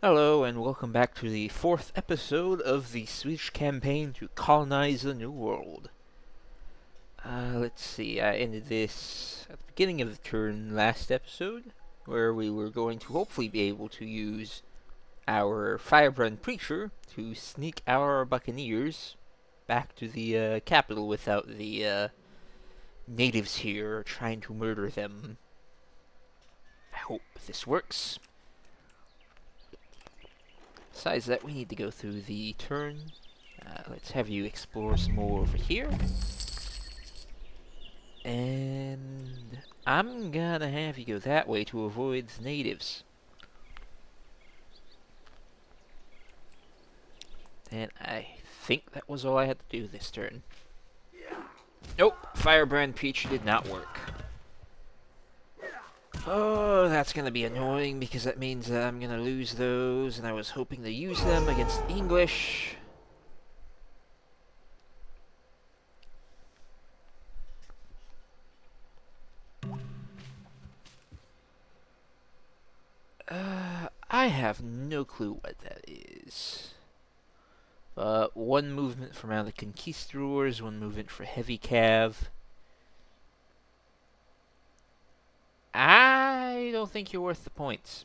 Hello, and welcome back to the fourth episode of the Swedish campaign to colonize the New World. Let's see, I ended this at the beginning of the turn last episode, where we were going to hopefully be able to use our firebrand preacher to sneak our buccaneers back to the capital without the natives here trying to murder them. I hope this works. Besides that, we need to go through the turn. Let's have you explore some more over here. And I'm gonna have you go that way to avoid the natives. And I think that was all I had to do this turn. Nope, Firebrand Peach did not work. Oh, that's gonna be annoying because that means that I'm gonna lose those, and I was hoping to use them against the English. I have no clue what that is. One movement for Mount of the Conquistadors, one movement for Heavy Cav. I don't think you're worth the points.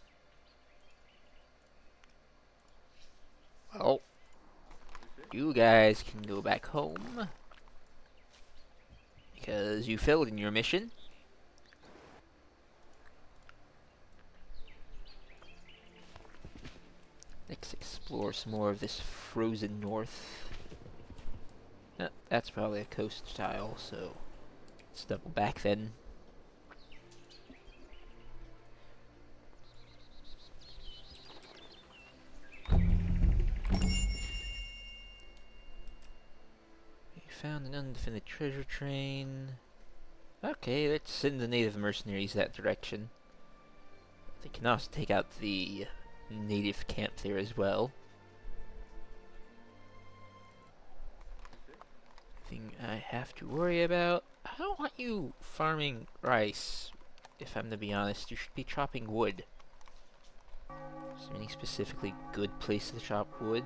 Well, you guys can go back home because you failed in your mission. Let's explore some more of this frozen north. That's probably a coast tile, so let's double back then. Found an undefined treasure train. Okay, let's send the native mercenaries that direction. They can also take out the native camp there as well. Thing I have to worry about. I don't want you farming rice, if I'm to be honest. You should be chopping wood. Is there any specifically good place to chop wood?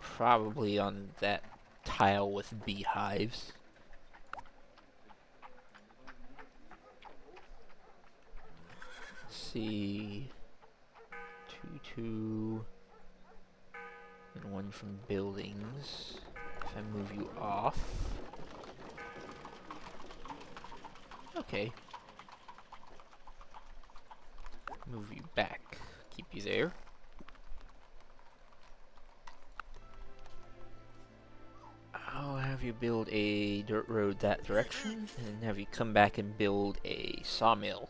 Probably on that tile with beehives. Let's see. 2, and one from buildings. If I move you off. Okay. Move you back. Keep you there. I'll have you build a dirt road that direction, and have you come back and build a sawmill.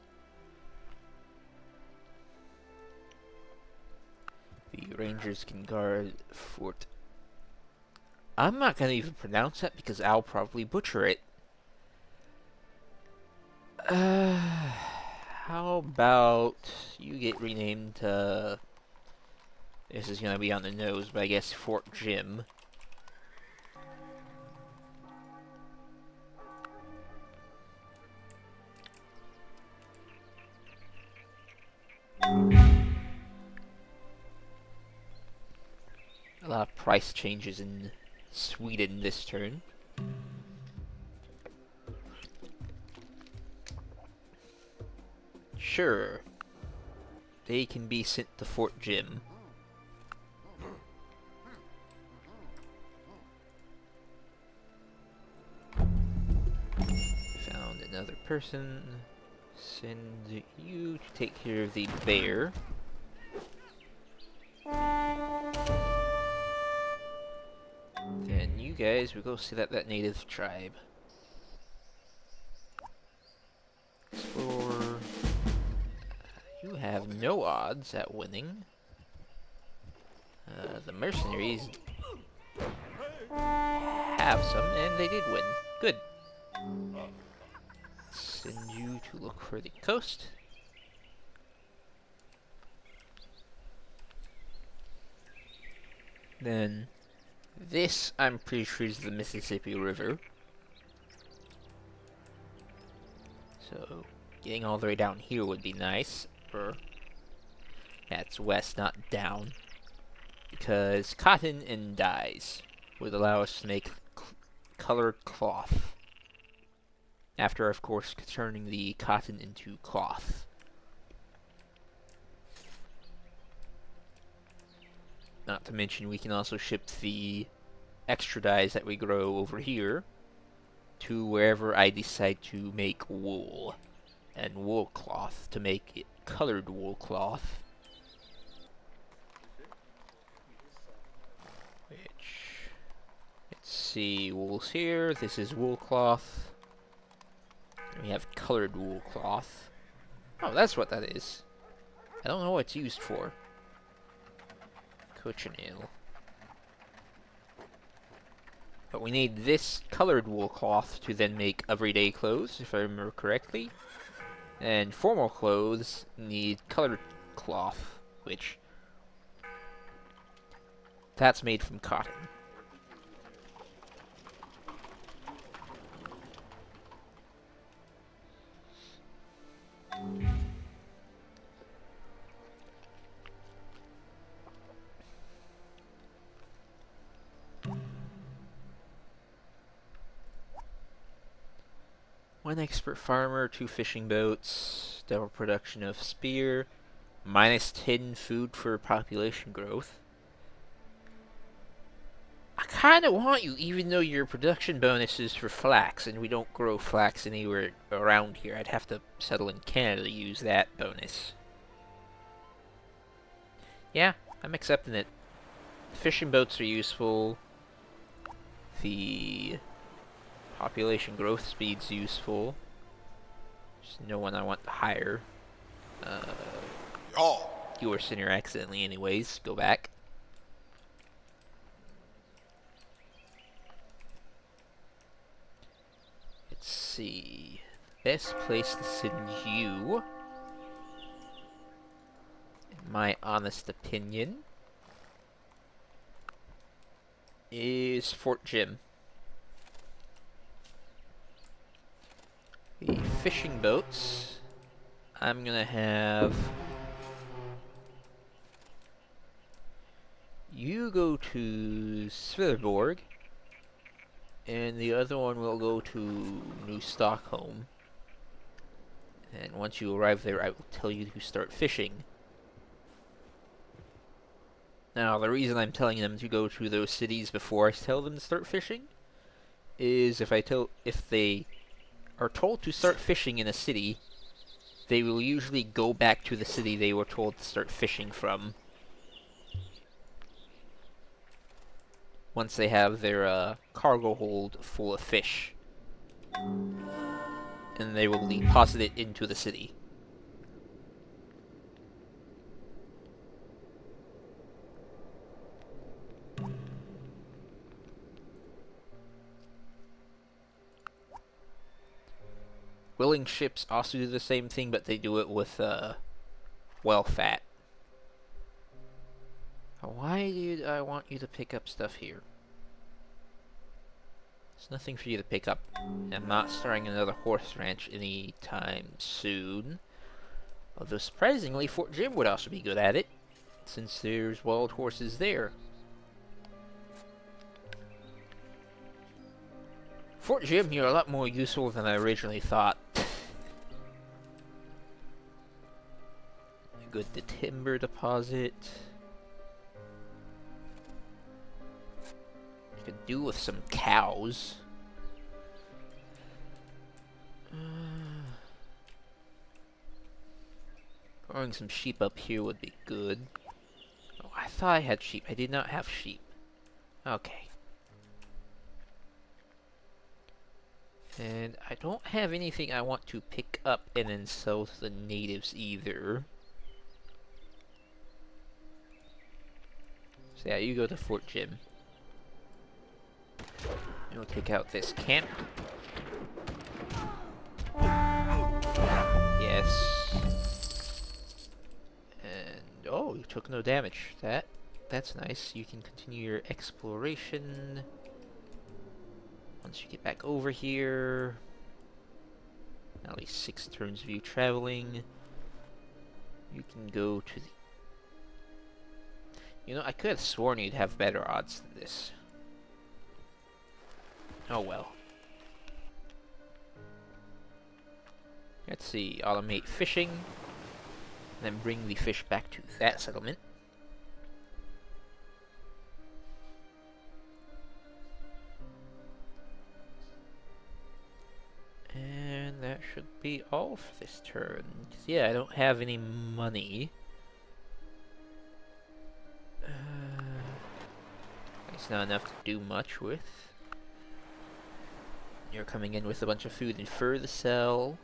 The rangers can guard fort. I'm not gonna even pronounce that because I'll probably butcher it. How about you get renamed to... This is gonna be on the nose, but I guess Fort Jim. A lot of price changes in Sweden this turn. Sure. They can be sent to Fort Jim. Found another person. Send you to take care of the bear. And you guys will go see that native tribe. Explore. You have no odds at winning. The mercenaries have some, and they did win. Good. Send you to look for the coast. Then this, I'm pretty sure, is the Mississippi River. So getting all the way down here would be nice. Or, yeah, it's west, not down. Because cotton and dyes would allow us to make colored cloth. After, of course, turning the cotton into cloth. Not to mention, we can also ship the extra dyes that we grow over here to wherever I decide to make wool and wool cloth to make it colored wool cloth. Which, let's see, wool's here. This is wool cloth. And we have colored wool cloth. Oh, that's what that is. I don't know what it's used for. Cochineal. But we need this colored wool cloth to then make everyday clothes, if I remember correctly. And formal clothes need colored cloth, which that's made from cotton. One expert farmer, 2 fishing boats, double production of spear, -10 food for population growth. I kinda want you, even though your production bonus is for flax, and we don't grow flax anywhere around here. I'd have to settle in Canada to use that bonus. Yeah, I'm accepting it. Fishing boats are useful. The population growth speed's useful. There's no one I want to hire. You were sitting here accidentally anyways. Go back. Let's see. Best place to send you, in my honest opinion, is Fort Jim. The fishing boats, I'm gonna have you go to Svilborg, and the other one will go to New Stockholm. And once you arrive there, I will tell you to start fishing. Now, the reason I'm telling them to go to those cities before I tell them to start fishing is if they are told to start fishing in a city, they will usually go back to the city they were told to start fishing from once they have their cargo hold full of fish. And they will deposit it into the city. Willing ships also do the same thing, but they do it with well fat. Why do I want you to pick up stuff here? There's nothing for you to pick up. I'm not starting another horse ranch anytime soon. Although surprisingly, Fort Jim would also be good at it, since there's wild horses there. Fort Jim, you're a lot more useful than I originally thought. Good, the timber deposit. I could do with some cows. Growing some sheep up here would be good. Oh, I thought I had sheep. I did not have sheep. Okay. And I don't have anything I want to pick up and then sell to the natives either. So yeah, you go to Fort Jim. And we'll take out this camp. Yes. And oh, you took no damage. That's nice. You can continue your exploration. Once you get back over here. At least 6 turns of you traveling. You can go to the... You know, I could have sworn you'd have better odds than this. Oh well. Let's see, automate fishing, then bring the fish back to that settlement. And that should be all for this turn. 'Cause, yeah, I don't have any money. It's not enough to do much with. You're coming in with a bunch of food and fur to sell.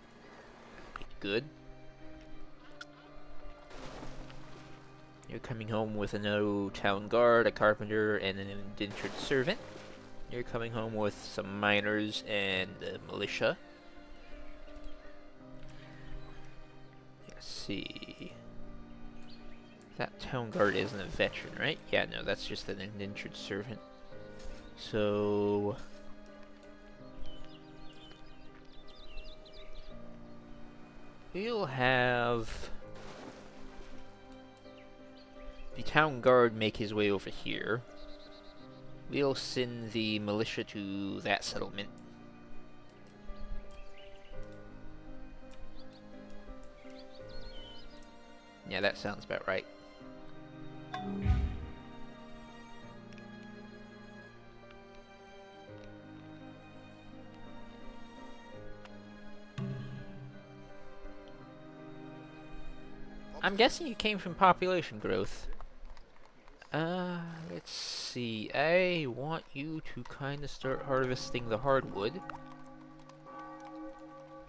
Good. You're coming home with a no town guard, a carpenter, and an indentured servant. You're coming home with some miners and a militia. Let's see. That town guard isn't a veteran, right? Yeah, no, that's just an indentured servant. So... we'll have the town guard make his way over here. We'll send the militia to that settlement. Yeah, that sounds about right. I'm guessing you came from population growth. Let's see. I want you to kind of start harvesting the hardwood.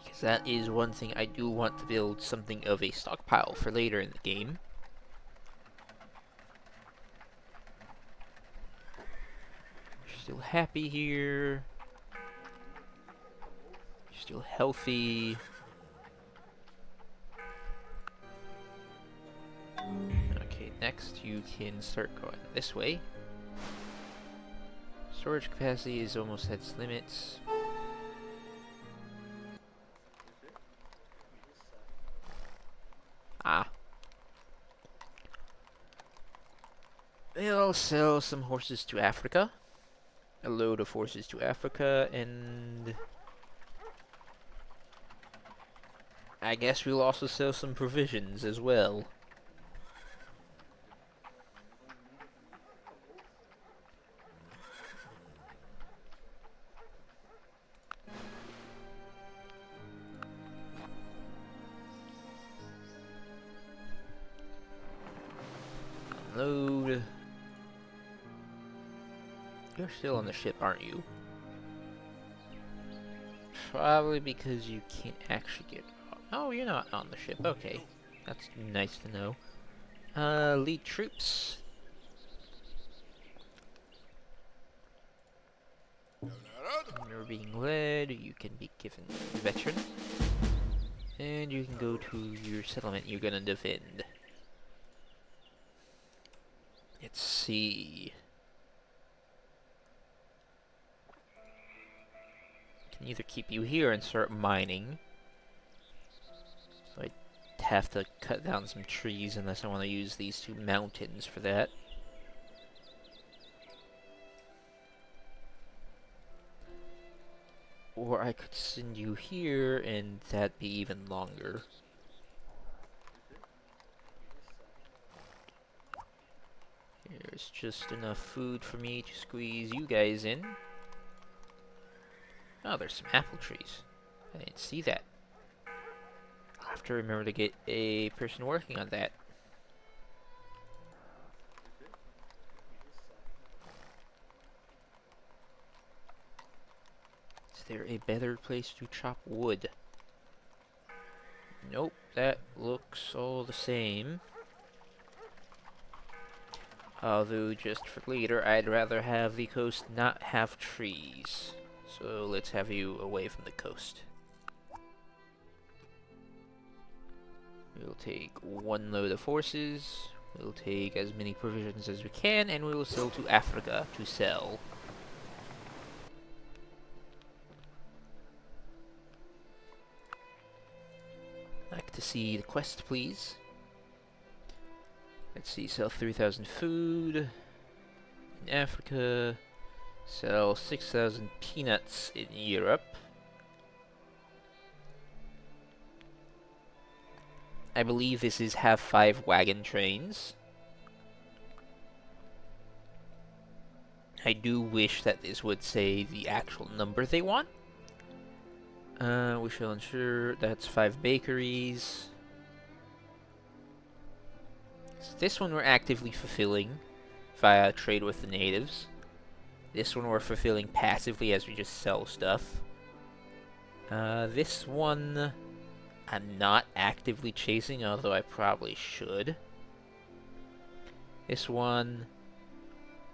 Because that is one thing I do want to build something of a stockpile for later in the game. You're still happy here. You're still healthy. Okay, next you can start going this way. Storage capacity is almost at its limits. Ah. They'll sell some horses to Africa. A load of horses to Africa, and... I guess we'll also sell some provisions as well. Unload. You're still on the ship, aren't you? Probably because you can't actually get... Oh, you're not on the ship. Okay. That's nice to know. Lead troops. You're being led. You can be given veteran. And you can go to your settlement you're gonna defend. Let's see. Can either keep you here and start mining. So I'd have to cut down some trees unless I want to use these two mountains for that. Or I could send you here and that'd be even longer. There's just enough food for me to squeeze you guys in. Oh, there's some apple trees. I didn't see that. I'll have to remember to get a person working on that. Is there a better place to chop wood? Nope, that looks all the same. Although, just for later, I'd rather have the coast not have trees. So let's have you away from the coast. We'll take one load of horses. We'll take as many provisions as we can, and we will sail to Africa to sell. Like to see the quest, please. Let's see, sell 3,000 food in Africa. Sell 6,000 peanuts in Europe. I believe this is have 5 wagon trains. I do wish that this would say the actual number they want. We shall ensure that's 5 bakeries. So this one we're actively fulfilling via trade with the natives. This one we're fulfilling passively as we just sell stuff. This one I'm not actively chasing, although I probably should. This one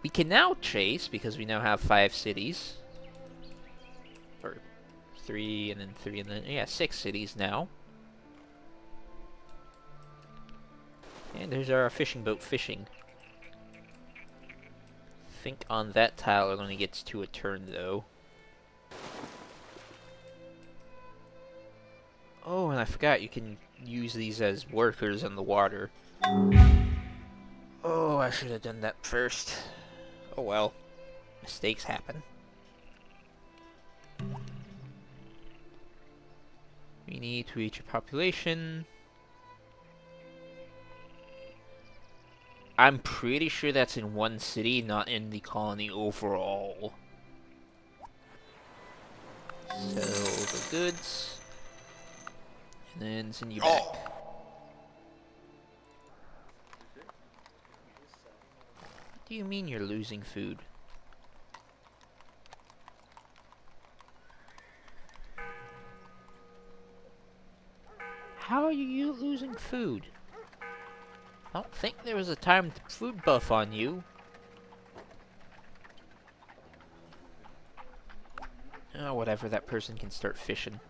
we can now chase because we now have 5 cities. Or 3 and then 3 and then, yeah, 6 cities now. And there's our fishing boat fishing. I think on that tile it only gets 2 a turn though. Oh, and I forgot you can use these as workers on the water. Oh, I should have done that first. Oh well. Mistakes happen. We need to reach a population. I'm pretty sure that's in one city, not in the colony overall. Sell the goods. And then send you back. What do you mean you're losing food? How are you losing food? I don't think there was a timed food buff on you. Oh, whatever, that person can start fishing.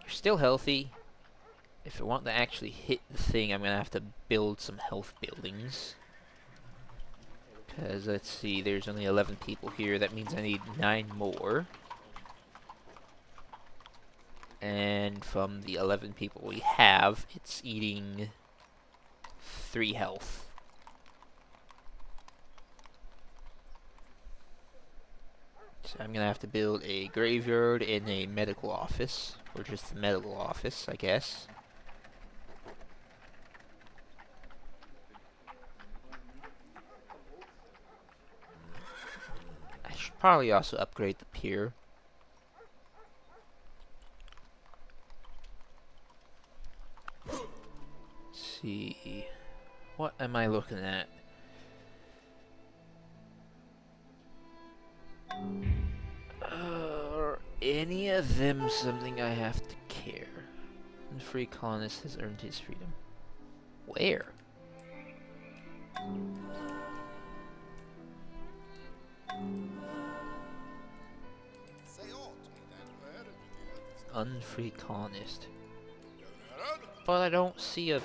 You're still healthy. If I want to actually hit the thing, I'm gonna have to build some health buildings. Because, let's see, there's only 11 people here. That means I need 9 more. And from the 11 people we have, it's eating 3 health. So I'm gonna have to build a graveyard and a medical office. Or just the medical office, I guess. I should probably also upgrade the pier. Let's see. What am I looking at? Are any of them something I have to care? The free colonist has earned his freedom. Where? Unfree colonist. But I don't see a...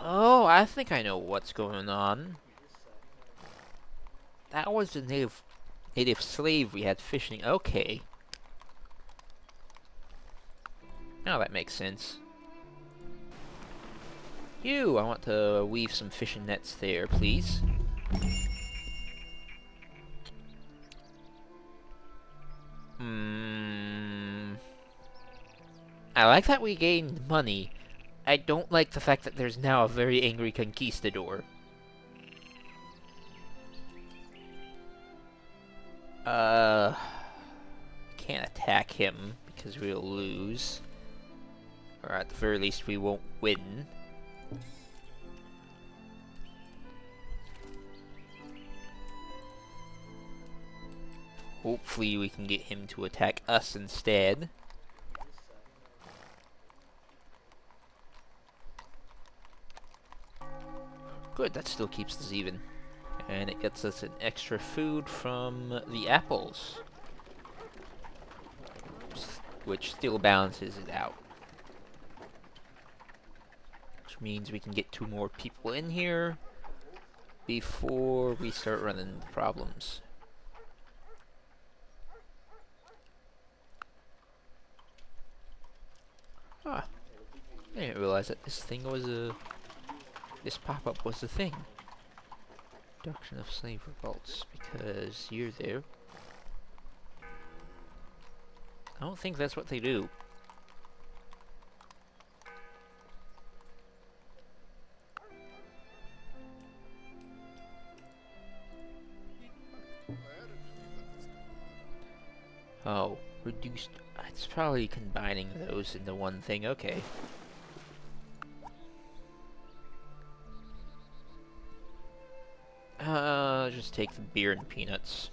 Oh, I think I know what's going on. That was the native slave we had fishing. Okay. Now that makes sense. You, I want to weave some fishing nets there, please. I like that we gained money. I don't like the fact that there's now a very angry conquistador. Can't attack him because we'll lose. Or at the very least we won't win. Hopefully we can get him to attack us instead. Good, that still keeps us even. And it gets us an extra food from the apples. Which still balances it out. Which means we can get 2 more people in here before we start running into problems. Ah. I didn't realize that this thing was a... This pop-up was a thing. Reduction of slave revolts, because you're there. I don't think that's what they do. Oh, reduced... It's probably combining those into one thing, okay. Just take the beer and peanuts.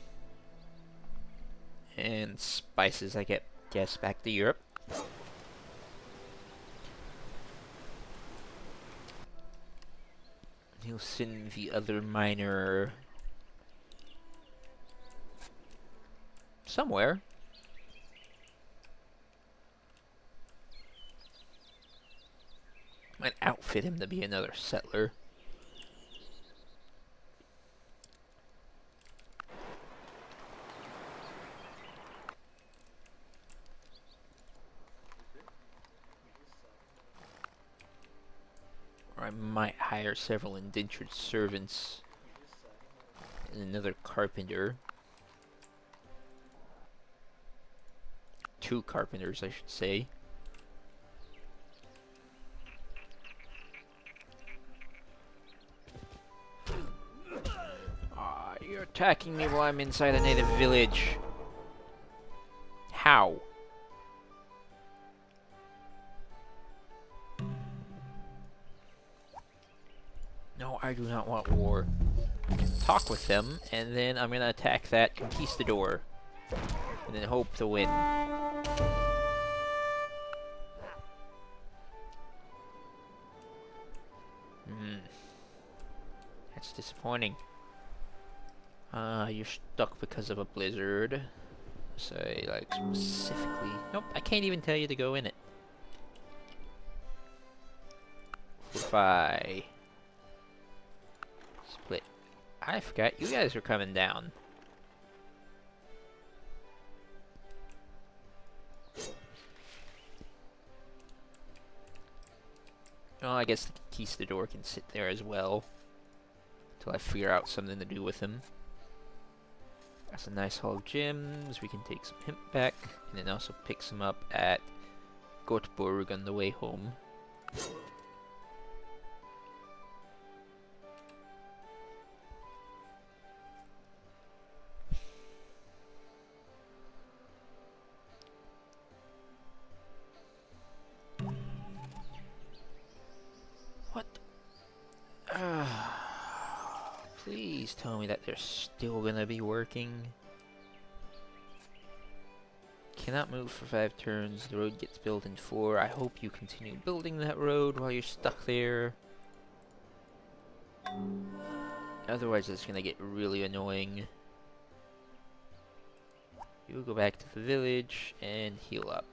And spices, I guess, back to Europe. He'll send the other miner... somewhere. Might outfit him to be another settler. Or I might hire several indentured servants and another carpenter. 2 carpenters, I should say. You're attacking me while I'm inside a native village. How? No, I do not want war. Talk with them, and then I'm gonna attack that conquistador. And then hope to win. That's disappointing. You're stuck because of a blizzard. Say, like, specifically... Nope, I can't even tell you to go in it. Fortify. Split. I forgot you guys are coming down. Oh, I guess the conquistador can sit there as well. Until I figure out something to do with him. That's a nice haul of gems. We can take some hemp back. And then also pick some up at Göteborg on the way home. What? Please tell me that they're still gonna be working. Cannot move for 5 turns. The road gets built in 4. I hope you continue building that road while you're stuck there. Otherwise it's gonna get really annoying. You go back to the village and heal up.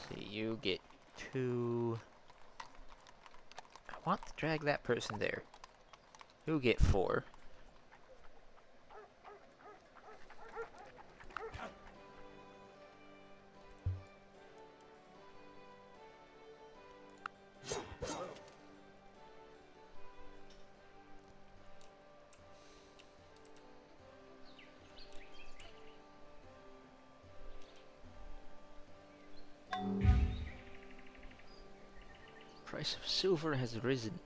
See, you get 2. I want to drag that person there. You get 4. Price of silver has risen.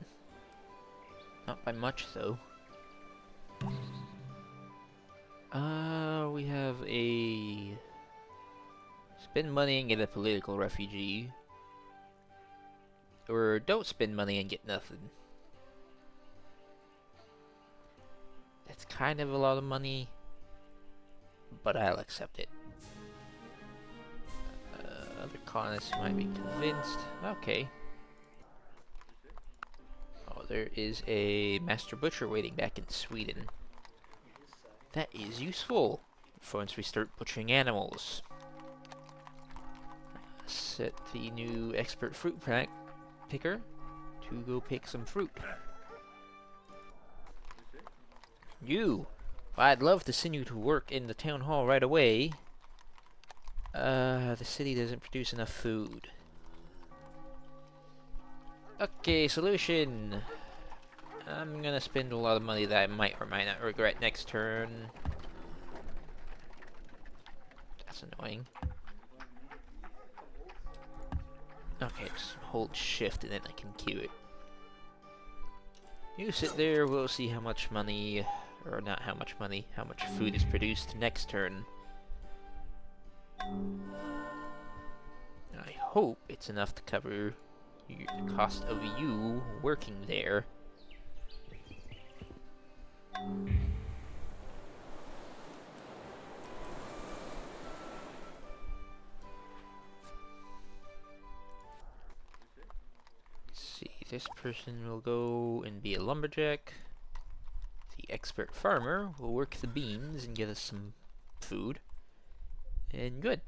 Not by much, though. We have a... Spend money and get a political refugee. Or don't spend money and get nothing. That's kind of a lot of money, but I'll accept it. Other colonists might be convinced. Okay. Oh, there is a master butcher waiting back in Sweden. That is useful for once we start butchering animals. Set the new expert fruit picker to go pick some fruit. You I'd love to send you to work in the town hall right away. The city doesn't produce enough food. Okay, solution. I'm gonna spend a lot of money that I might or might not regret next turn. That's annoying. Okay, just hold shift and then I can queue it. You sit there, we'll see how much money, or not how much money, how much food is produced next turn. I hope it's enough to cover the cost of you working there. Let's see, this person will go and be a lumberjack. The expert farmer will work the beans and get us some food. And good.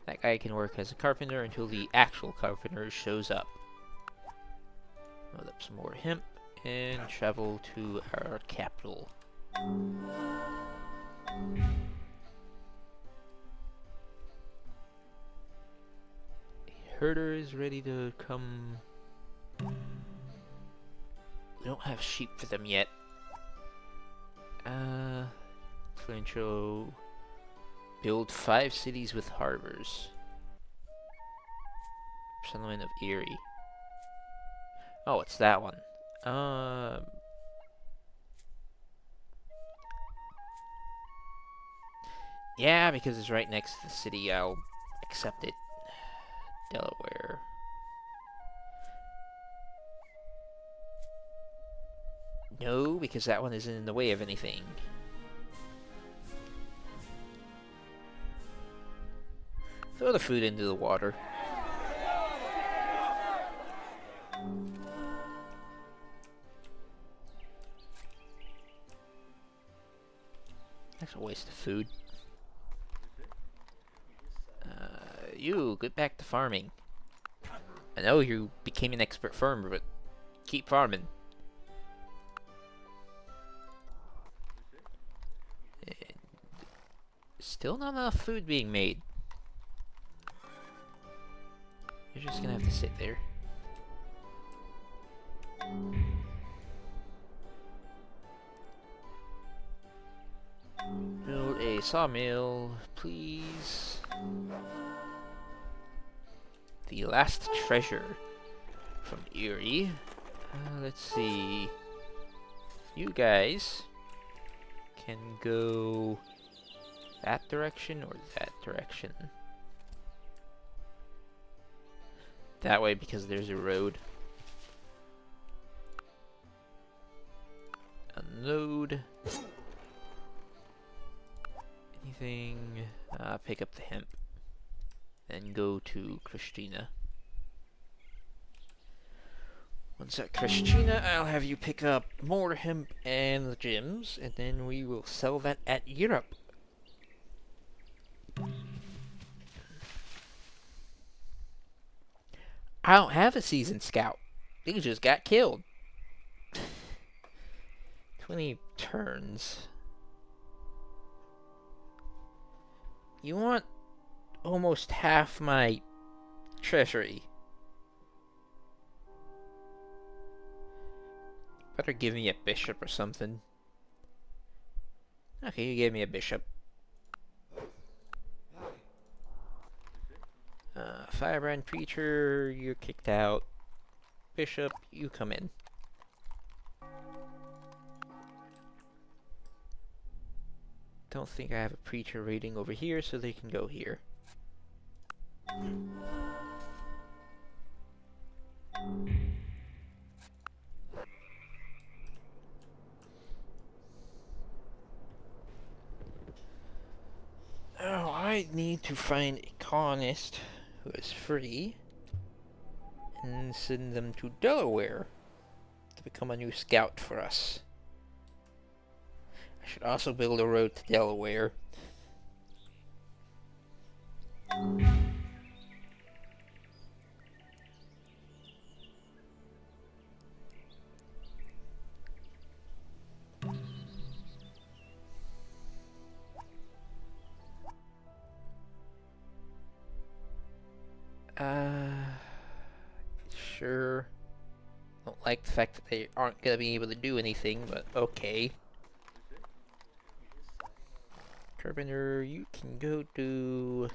That guy can work as a carpenter until the actual carpenter shows up. Load up some more hemp and travel to our capital. The herder is ready to come. We don't have sheep for them yet. Influential. Build 5 cities with harbors. Settlement of Erie. Oh, it's that one. Yeah, because it's right next to the city, I'll accept it. Delaware. No, because that one isn't in the way of anything. Throw the food into the water. That's a waste of food. You, get back to farming. I know you became an expert farmer, but keep farming. And still not enough food being made. You're just gonna have to sit there. Build a sawmill, please. The last treasure from Erie. Let's see. You guys can go that direction or that direction. That way because there's a road. Unload. Anything. Pick up the hemp. And go to Christina. Once at Christina, I'll have you pick up more hemp and the gems, and then we will sell that at Europe. I don't have a seasoned scout. They just got killed. 20 turns. You want almost half my treasury. Better give me a bishop or something. Okay, you gave me a bishop. Firebrand preacher, you're kicked out. Bishop, you come in. Don't think I have a preacher rating over here, so they can go here. Oh, I need to find a colonist who is free and send them to Delaware to become a new scout for us. I should also build a road to Delaware. like the fact that they aren't gonna be able to do anything, but okay. Carpenter, you can go do...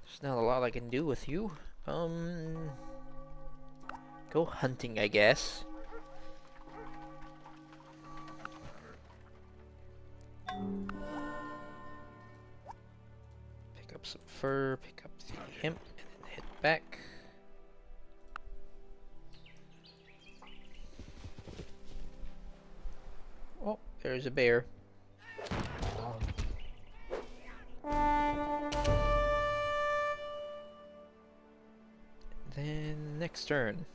There's not a lot I can do with you. Go hunting, I guess. Pick up some fur, pick up the hemp, and then head back. Oh, there's a bear. Then next turn.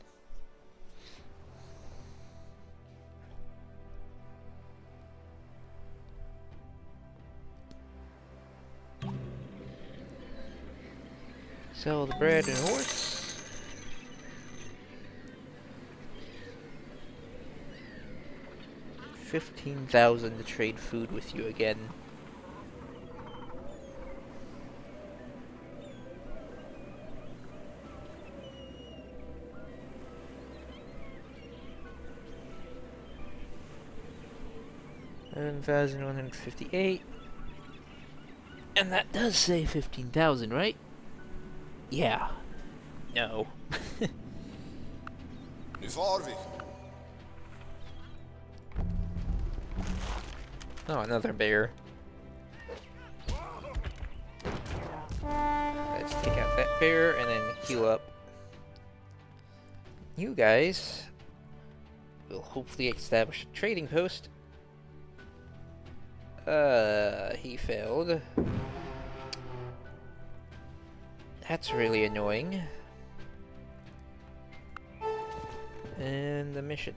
Sell the bread and horse. $15,000 to trade food with you again. $11,158. And that does say 15,000, right? Yeah. No. Nu far vi. Oh, another bear. Let's take out that bear and then heal up. You guys will hopefully establish a trading post. He failed. That's really annoying. And the mission.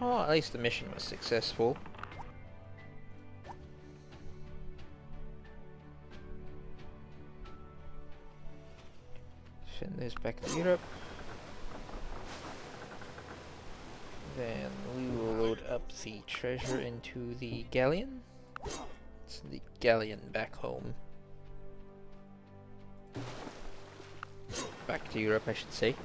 Oh, at least the mission was successful. Send this back to Europe. Then we will load up the treasure into the galleon. It's the galleon back home. Back to Europe, I should say.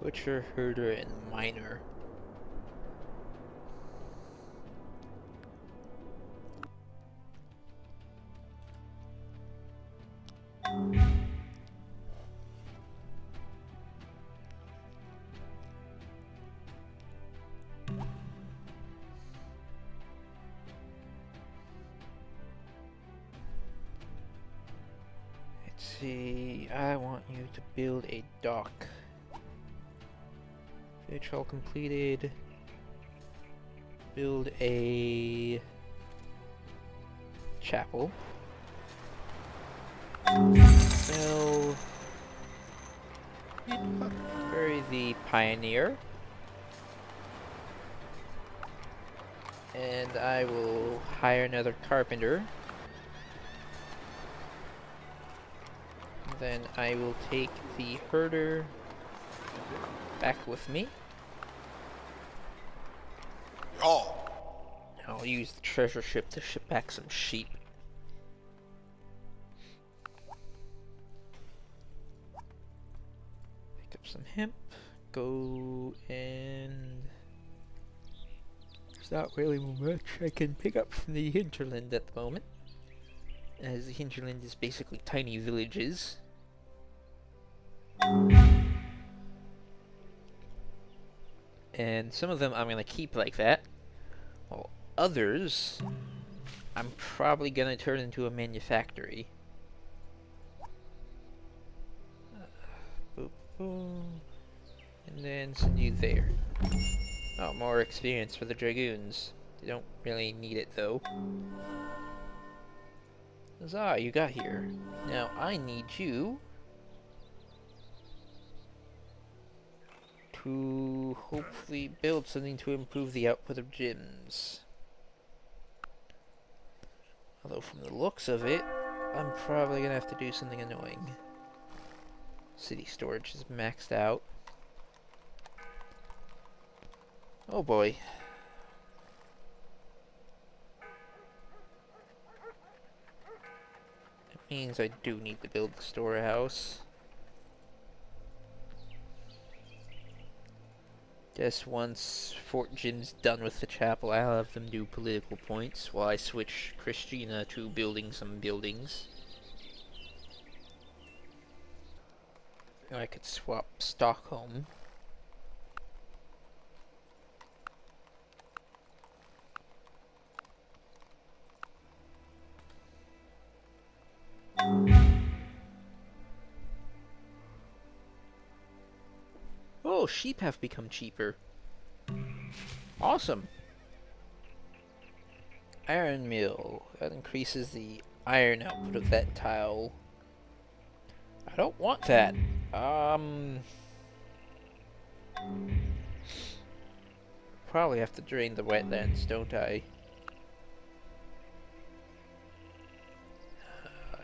Butcher, herder, and miner. Let's see, I want you to build a dock. Village all completed. Build a chapel. Sell. Bury the pioneer. And I will hire another carpenter. Then I will take the herder back with me. Ja. I'll use the treasure ship to ship back some sheep. Pick up some hemp. Go and... There's not really much I can pick up from the hinterland at the moment, as the hinterland is basically tiny villages. And some of them I'm gonna keep like that, while others I'm probably gonna turn into a manufactory. Boop, boop. And then send you there. Oh, more experience for the dragoons. They don't really need it though. Huzzah, you got here. Now I need you to hopefully build something to improve the output of gems. Although from the looks of it, I'm probably gonna have to do something annoying. City storage is maxed out. Oh boy. Means I do need to build the storehouse. Just once Fort Jim's done with the chapel, I'll have them do political points while I switch Christina to building some buildings. Or I could swap Stockholm. Oh, sheep have become cheaper. Awesome. Iron mill. That increases the iron output of that tile. I don't want that. Probably have to drain the wetlands, don't I?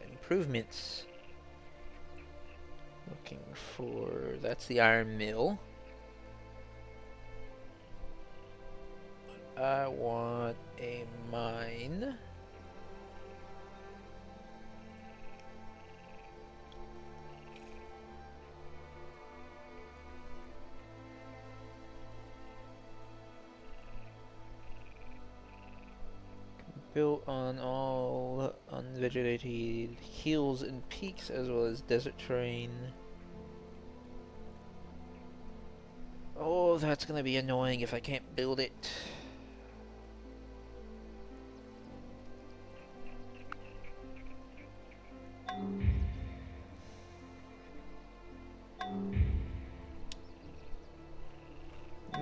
Improvements. Looking for... that's the iron mill. I want a mine. Built on all unvegetated hills and peaks as well as desert terrain. Oh, that's gonna be annoying if I can't build it.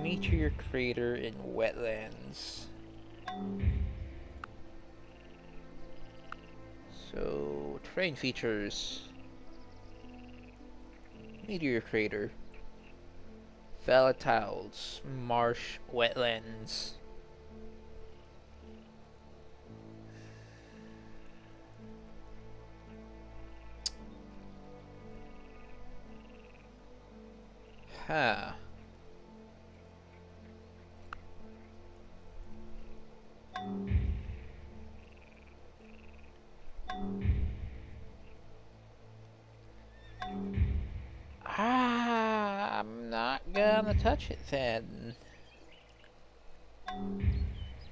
Meteor crater in wetlands. So, terrain features. Meteor crater. Volatiles. Marsh. Wetlands. Huh. I'm not gonna touch it then.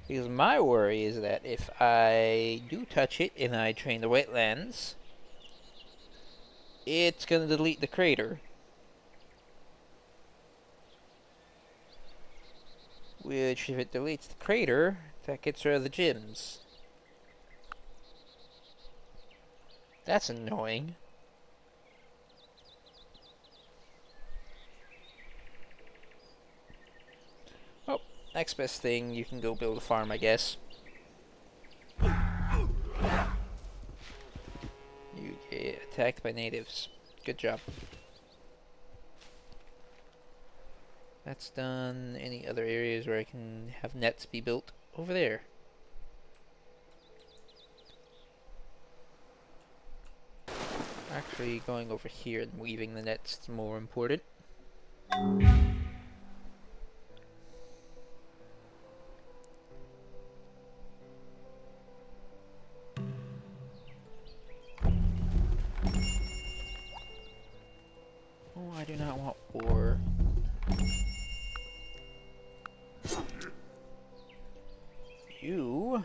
Because my worry is that if I do touch it and I drain the wetlands, it's gonna delete the crater. Which, if it deletes the crater, that gets rid of the gems. That's annoying. Oh, next best thing, you can go build a farm, I guess. You get attacked by natives. Good job. That's done. Any other areas where I can have nets be built? Over there. Actually, going over here and weaving the nets is more important. Oh, I do not want war. You...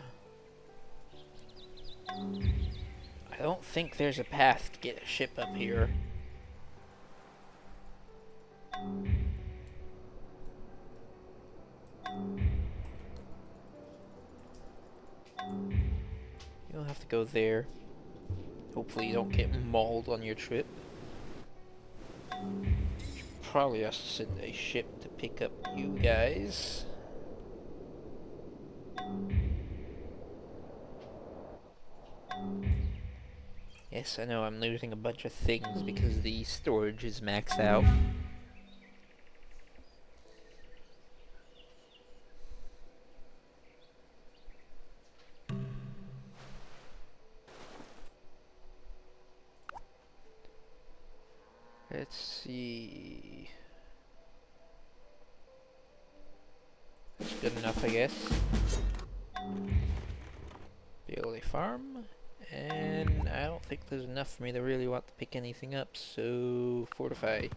I don't think there's a path to get a ship up here. You'll have to go there. Hopefully you don't get mauled on your trip. Probably has to send a ship to pick up you guys. Yes, I know I'm losing a bunch of things because the storage is maxed out. Let's see... That's good enough, I guess. Build a farm, and I don't think there's enough for me to really want to pick anything up, so fortify.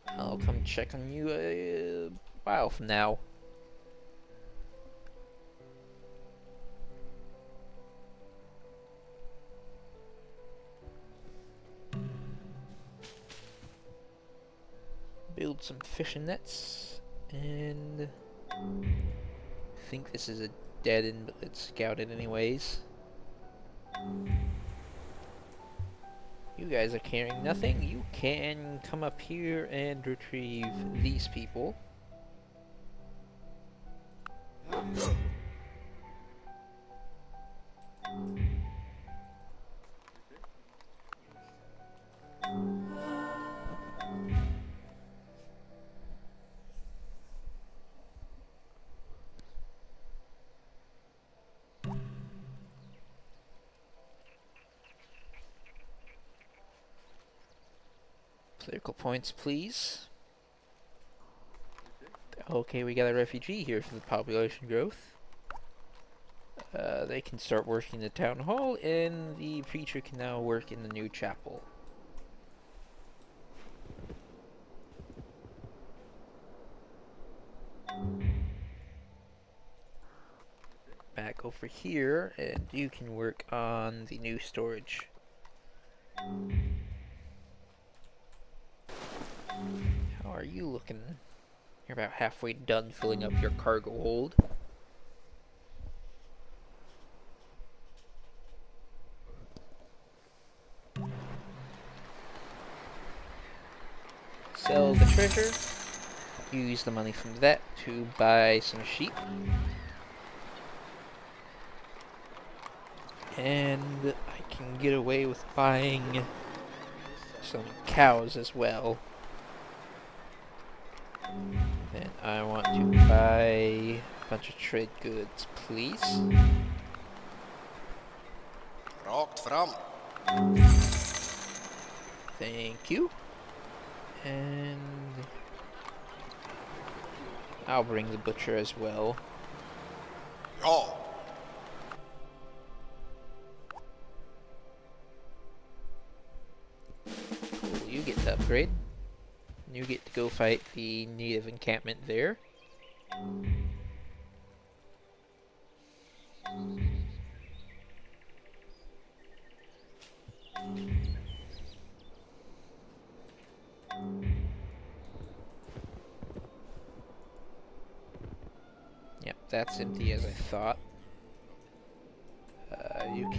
I'll come check on you a while from now. Build some fishing nets, and I think this is a dead end, but let's scout it anyways. You guys are carrying nothing. You can come up here and retrieve these people. Political points, please. Okay, we got a refugee here for the population growth. They can start working in the town hall, and the preacher can now work in the new chapel. Back over here, and you can work on the new storage. How are you looking? You're about halfway done filling up your cargo hold. Sell the treasure. Use the money from that to buy some sheep. And I can get away with buying some cows as well. Then I want to buy a bunch of trade goods, please. Rakt fram. Thank you. And I'll bring the butcher as well. Ja. Cool, you get to upgrade. You get to go fight the native encampment there. Yep, that's empty as I thought. You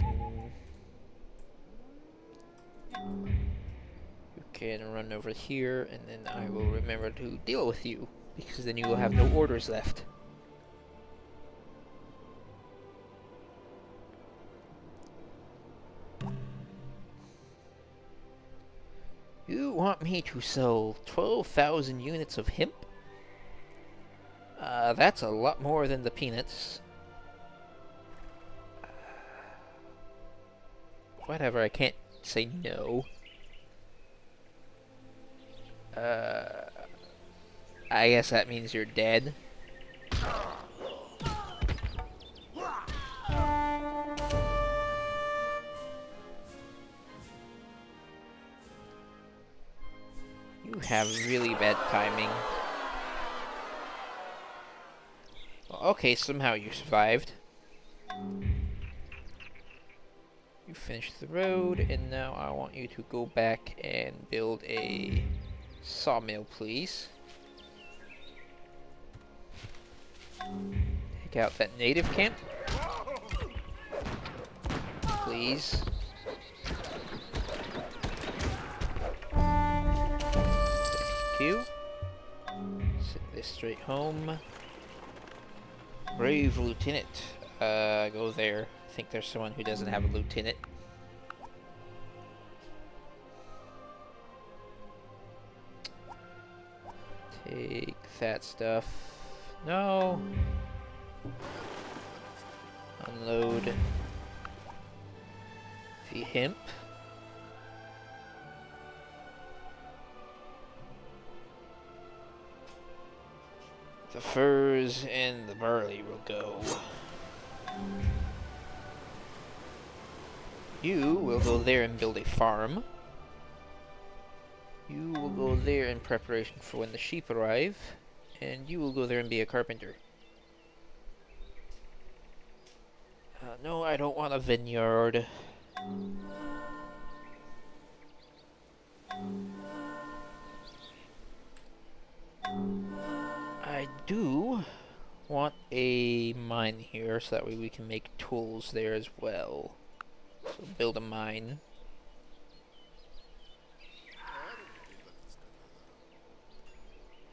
can run over here, and then I will remember to deal with you, because then you will have no orders left. You want me to sell 12,000 units of hemp? That's a lot more than the peanuts. Whatever, I can't say no. I guess that means you're dead. You have really bad timing. Well, okay, somehow you survived. You finished the road, and now I want you to go back and build a sawmill, please. Take out that native camp. Please. Thank you. Send this straight home. Brave lieutenant. Go there. I think there's someone who doesn't have a lieutenant. Take that stuff. No. Unload the hemp. The furs and the barley will go. You will go there and build a farm. You will go there in preparation for when the sheep arrive. And you will go there and be a carpenter. No, I don't want a vineyard. I do want a mine here, so that way we can make tools there as well. So build a mine.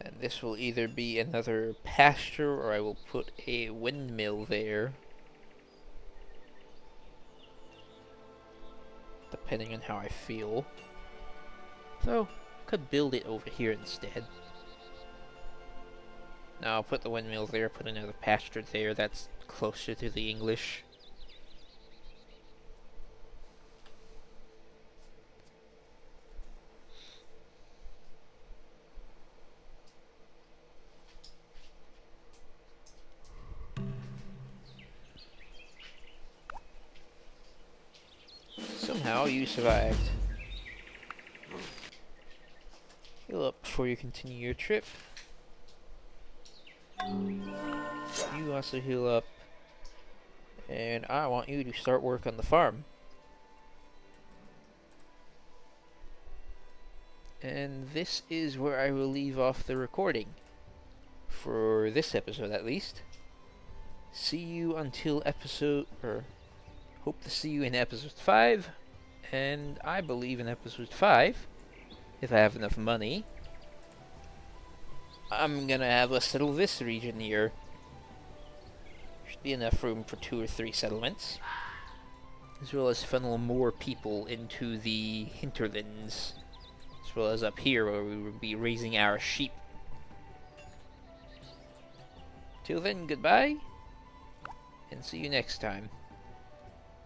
And this will either be another pasture, or I will put a windmill there. Depending on how I feel. So, could build it over here instead. Now I'll put the windmill there, put another pasture there, that's closer to the English. Somehow you survived. Heal up before you continue your trip. You also heal up. And I want you to start work on the farm. And this is where I will leave off the recording. For this episode at least. See you until episode... hope to see you in episode 5. And I believe in episode 5, if I have enough money, I'm gonna have us settle this region here. Should be enough room for 2 or 3 settlements. As well as funnel more people into the hinterlands. As well as up here where we will be raising our sheep. Till then, goodbye. And see you next time.